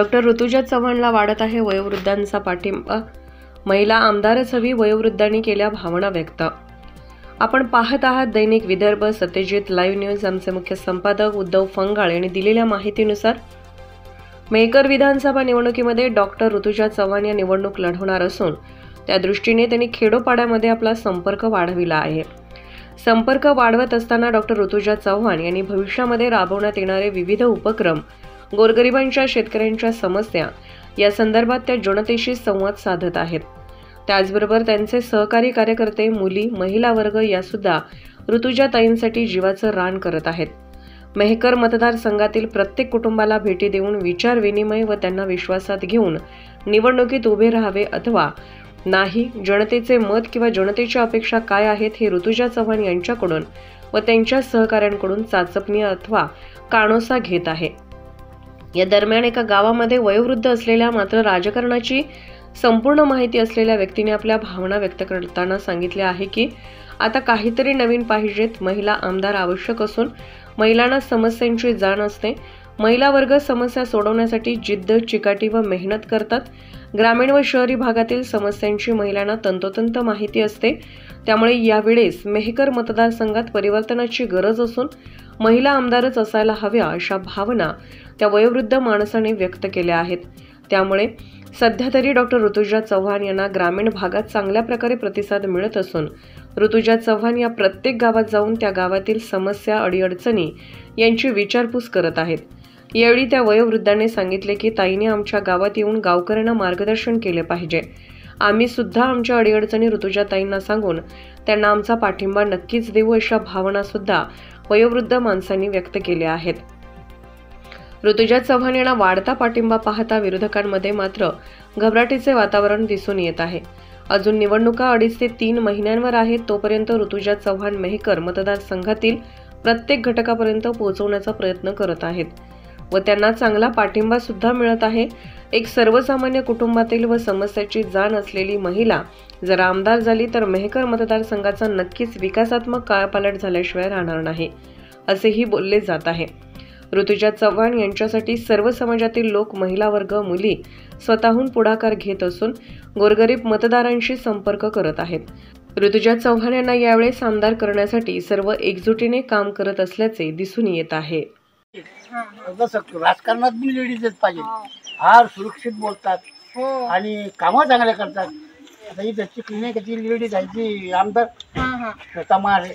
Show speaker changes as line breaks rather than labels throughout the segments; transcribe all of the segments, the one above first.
Doctor Rutuja चव्हाणला वाढत आहे वयोवृद्धांचा पाठिंबा. महिला आमदारच हवी, वयोवृद्धांनी केल्या भावना व्यक्त. आपण पाहत आहात दैनिक विदर्भ सत्यजित लाईव्ह न्यूज. आमचे मुख्य संपादक उद्धव फंगाळ यांनी दिलेल्या माहितीनुसार मेहकर विधानसभा निवडणुकीमध्ये डॉक्टर ऋतुजा चव्हाण या निवडणूक लढवणार असून त्या दृष्टीने त्यांनी खेडोपाड्यामध्ये आपला संपर्क वाढविला आहे. संपर्क वाढवत असताना डॉक्टर ऋतुजा चव्हाण यांनी भविष्यामध्ये राबवण्यात येणारे विविध उपक्रम, गोरगरिबांच्या, शेतकऱ्यांच्या समस्या या संदर्भात त्या जनतेशी संवाद साधत आहेत. त्याचबरोबर त्यांचे सहकारी कार्यकर्ते, मुली, महिला वर्ग यासुद्धा ऋतुजाताईंसाठी जीवाचं रान करत आहेत. मेहकर मतदारसंघातील प्रत्येक कुटुंबाला भेटी देऊन विचार विनिमय व त्यांना विश्वासात घेऊन निवडणुकीत उभे राहावे अथवा नाही, जनतेचे मत किंवा जनतेच्या अपेक्षा काय आहेत हे ऋतुजा चव्हाण यांच्याकडून व त्यांच्या सहकाऱ्यांकडून चाचपणी अथवा कानोसा घेत आहे. या दरम्यान एका गावामध्ये वयोवृद्ध असलेल्या मात्र राजकारणाची संपूर्ण माहिती असलेल्या व्यक्तीने आपल्या भावना व्यक्त करताना सांगितले आहे की आता काहीतरी नवीन पाहिजेत. महिला आमदार आवश्यक असून महिलांना समस्यांची जाण असते. महिला वर्ग समस्या सोडवण्यासाठी जिद्द, चिकाटी व मेहनत करतात. ग्रामीण व शहरी भागातील समस्यांची महिलांना तंतोतंत माहिती असते. त्यामुळे यावेळेस मेहकर मतदारसंघात परिवर्तनाची गरज असून महिला आमदारच असायला हव्या अशा भावना त्या वयोवृद्ध माणसाने व्यक्त केल्या आहेत. त्यामुळे सध्या तरी डॉक्टर ऋतुजा चव्हाण यांना ग्रामीण भागात चांगल्या प्रकारे प्रतिसाद मिळत असून ऋतुजा चव्हाण या प्रत्येक गावात जाऊन त्या गावातील समस्या, अडीअडचणी यांची विचारपूस करत आहेत. यावेळी त्या वयोवृद्धाने सांगितले की ताईने आमच्या गावात येऊन गावकऱ्यांना मार्गदर्शन केले पाहिजे. आम्ही सुद्धा आमच्या अडीअडचणी ऋतुजाताईंना सांगून त्यांना आमचा पाठिंबा नक्कीच देऊ अशा भावना सुद्धा वयोवृद्ध माणसांनी व्यक्त केल्या आहेत. ऋतुजा चव्हाण यांना वाढता पाठिंबा पाहता विरोधकांमध्ये मात्र घबराटीचे वातावरण दिसून येत आहे. अजून निवडणुका 2.5 ते 3 महिन्यांवर आहेत. तोपर्यंत ऋतुजा चव्हाण मेहकर मतदारसंघातील प्रत्येक घटकापर्यंत पोहोचवण्याचा प्रयत्न करत आहेत व त्यांना चांगला पाठिंबा सुद्धा मिळत आहे. एक सर्वसामान्य कुटुंबातील व समस्याची जाण असलेली महिला जर आमदार झाली तर मेहकर मतदारसंघाचा नक्कीच विकासात्मक कायापालट झाल्याशिवाय राहणार नाही, असेही बोलले जात आहे. ऋतुजा चव्हाण यांच्यासाठी सर्व समाजातील लोक, महिला वर्ग, मुली स्वतःहून पुढाकार घेत असून गोरगरीब मतदारांशी संपर्क करत आहेत. ऋतुजा चव्हाण यांना यावेळेस आमदार करण्यासाठी सर्व एकजुटीने काम करत असल्याचे दिसून येत आहे.
राजकारणात बी लेडीजच पाहिजे. फार सुरक्षित बोलतात आणि कामं चांगले करतात. आता ही त्याची क्लिनिकची लेडीज आहे ती आमदार श्वेता महाले,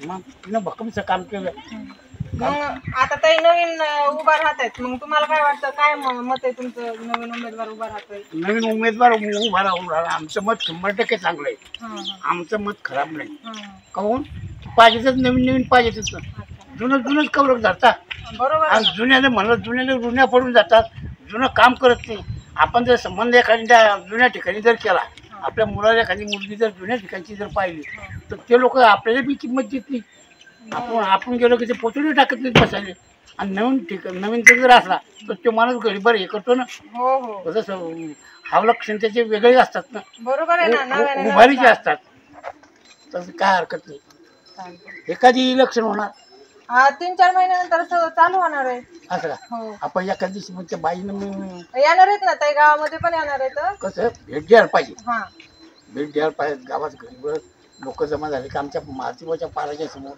मग तिनं भक्कमचं काम केलं.
मग आता ताई नवीन उभा राहतात, मग तुम्हाला काय वाटतं, काय मत आहे तुमचं? नवीन उमेदवार उभा राहतोय,
नवीन उमेदवार उभा राहून राहिला. आमचं मत 100% चांगलं आहे. आमचं मत खराब नाही. काहून पाहिजेच, नवीन नवीन पाहिजेच. जुनंच कवरक जातात.
बरोबर.
आणि जुन्याने म्हणलं जुन्याने जुन्या पडून जातात. जुनं काम करत नाही. आपण जर संबंध एखाद्या जुन्या ठिकाणी जर केला, आपल्या मुलाला एखादी मुलगी जर जुन्या ठिकाणची जर पाहिली तर ते लोक आपल्याला बी किंमत देत नाही. आपण गेलो की ते पोचून टाकत नाहीत बसायला. आणि नवीन जर असला तर तो माणूस घरी बरं हे करतो ना.
हो.
तसं हावलक्षण त्याचे वेगळे असतात ना.
बरोबर आहे ना.
उभारीचे असतात. तसं काय हरकत नाही. एखादी इलेक्शन होणार
3-4 महिन्यानंतर चालू होणार आहे.
असं का? आपण एखाद्या दिवशी मग त्या बाईनं
येणार आहेत ना ताई, गावामध्ये पण येणार आहेत. कसं
भेट द्यायला पाहिजे. भेट द्यायला पाहिजे. गावात घरी लोक जमा झाले की आमच्या मातीच्या पाराच्या समोर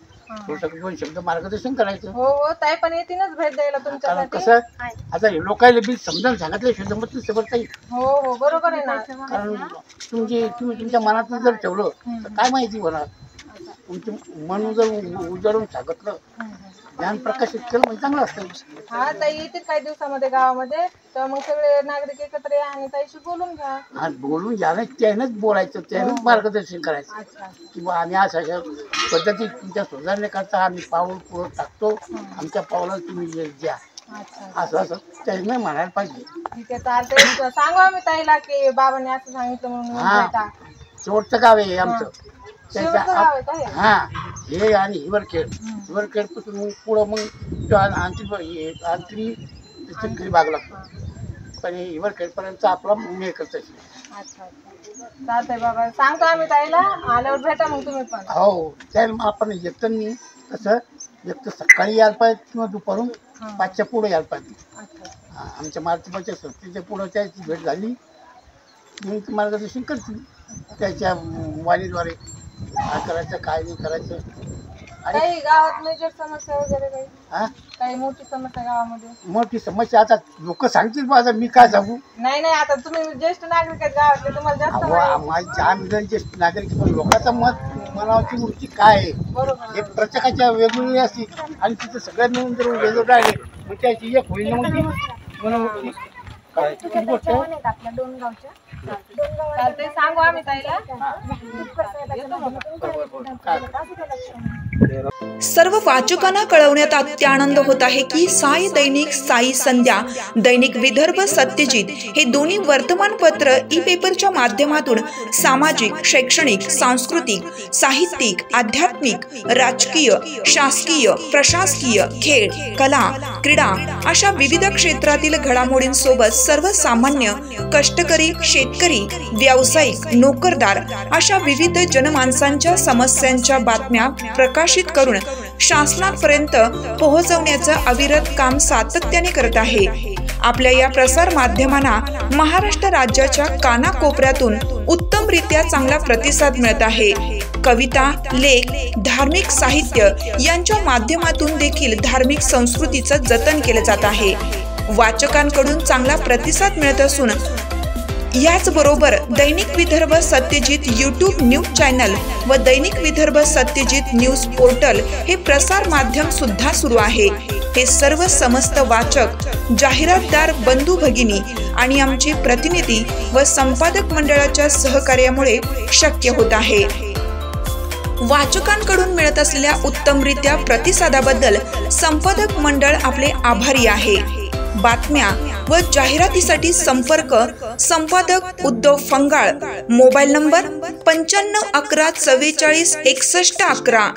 2 शब्द मार्गदर्शन करायचं.
हो ताई पण येतीनच भेट द्यायला तुमच्यासाठी.
कसं आता लोकांना बी समजावून सांगितलं शोधमत सबर ताई.
हो बरोबर आहे ना.
कारण तुम्ही तुमच्या मनातून जर ठेवलं तर काय माहिती होणार. तुमचं मन जर उजाडून सांगितलं, ज्ञान प्रकाशित केलं म्हणजे चांगलं असतं.
ताई येतील काही दिवसामध्ये गावामध्ये, तर मग सगळे नागरिक एकत्र या आणि ताईशी बोलून घ्या.
बोलून घ्या ना, त्यानंच बोलायचं, त्यानंच मार्गदर्शन करायचं. किंवा आम्ही अशा पद्धती तुमच्या सुधारण्याकरता आम्ही पाऊल पुढं टाकतो, आमच्या पावलाला तुम्ही द्या, असं त्याने म्हणायला पाहिजे.
ठीक आहे, चालतंय. सांगू आम्ही ताईला की बाबांनी असं सांगितलं म्हणून.
शेवटचं गाव आहे आमचं.
हा
हे आणि हिवरखेड पासून मग पुढं मग आंतरी चिखली भाग लागतो. पण हिवरखेडपर्यंत आपला मेहकर तशी.
चालतंय बाबा, सांगतो आम्ही ताईला. आल्यावर भेटा मग तुम्ही पण.
हो, त्याला मग आपण येतं नाही तसं एक तर सकाळी यायला पाहिजे किंवा दुपारून 5च्या पुढे यायला पाहिजे. आमच्या मार्तबाच्या संस्थेच्या पुढं त्याची भेट झाली, मग ते मार्गदर्शन करतील त्याच्या वाणीद्वारे काय करायचं काय नाही करायचं. आणि
काही गावात मेजर समस्या वगैरे काही
हां
काही मोठी समस्या गावामध्ये?
मोठी समस्या आता लोक सांगतील माझा, मी काय सांगू.
नाही आता तुम्ही ज्येष्ठ नागरिक आहेत गावातले, तुम्हाला जास्त माहिती.
माझी आम्ही ज्येष्ठ नागरिक, पण लोकांचं मनाची वृत्ती काय आहे
बरोबर.
हे प्रत्येकाच्या वेगवेगळी असते आणि तिथं सगळ्यात मिळून जर वेगळं राहिले मग त्याची एक होईल मग ती मनोवृत्ती. काय ती गोष्ट आहे.
चालतंय, सांगू आम्ही ताईला.
सर्व वाचकांना कळवण्यात अत्यानंद होत आहे की साई दैनिक, साई संध्या, दैनिक विदर्भ, सत्यजित हे दोन्ही वर्तमानपत्र ई पेपरच्या माध्यमातून सामाजिक, शैक्षणिक, सांस्कृतिक, साहित्यिक, आध्यात्मिक, राजकीय, शासकीय, प्रशासकीय, खेळ, कला, क्रीडा अशा विविध क्षेत्रातील घडामोडींसोबत सर्वसामान्य, कष्टकरी, शेतकरी, व्यावसायिक, नोकरदार अशा विविध जनमानसांच्या समस्यांच्या बातम्या प्रकाशित करून शासनापर्यंत पोहोचवण्याचं अविरत काम सातत्याने करत आहे. आपल्या या प्रसार माध्यमांना महाराष्ट्र राज्याच्या कानाकोपऱ्यातून उत्तमरित्या चांगला प्रतिसाद मिळत आहे. कविता, लेख, धार्मिक साहित्य यांच्या माध्यमातून देखील धार्मिक संस्कृतीचं जतन केलं जात आहे. वाचकांकडून चांगला प्रतिसाद मिळत असून याचबरोबर दैनिक Vidarbha Satyajit YouTube news channel व दैनिक विदर्भ सत्यजित न्यूज पोर्टल हे प्रसार माध्यम सुद्धा सुरू आहे. हे सर्व समस्त वाचक, जाहिरातदार बंधू भगिनी आणि आमचे प्रतिनिधी व संपादक मंडळाच्या सहकार्यामुळे शक्य होत आहे. वाचकांकडून मिळत असलेल्या उत्तमरित्या प्रतिसादाबद्दल संपादक मंडळ आपले आभारी आहे. बातम्या व जाहिरातीसाठी संपर्क संपादक उद्धव फंगाळ, मोबाईल नंबर 95 11 44 61 11.